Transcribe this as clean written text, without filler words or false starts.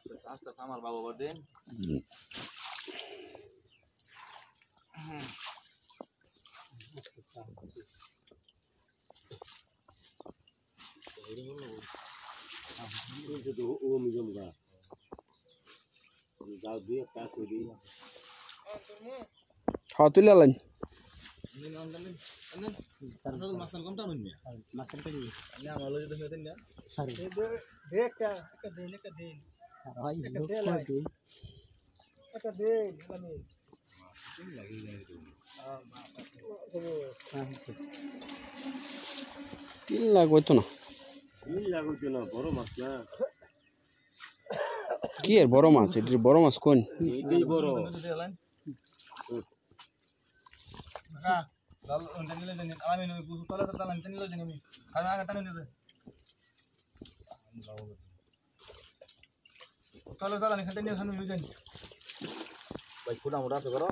আস্তে আমার বাবা বলেন हाँ तुले लाइन মাছের কোনটা বলবি মাছের পেলি আমি আমালো যদি হতেন না একটা দিন ভাই একটা দিন মানে তিন লাগে तीन लाख होतो ना বড় মাছ না কি এর বড় মাছ এটির বড় মাছ কোন এইটাই বড় না দাল নিলে জানি আমি বুঝু তলে তো দাল নিলে জানি আমি আর আগে টানে নিতে তলে দাল আমি খেতে নিয়ে খানো নিয়ে জানি ভাই ফুটা মোটা আছে করো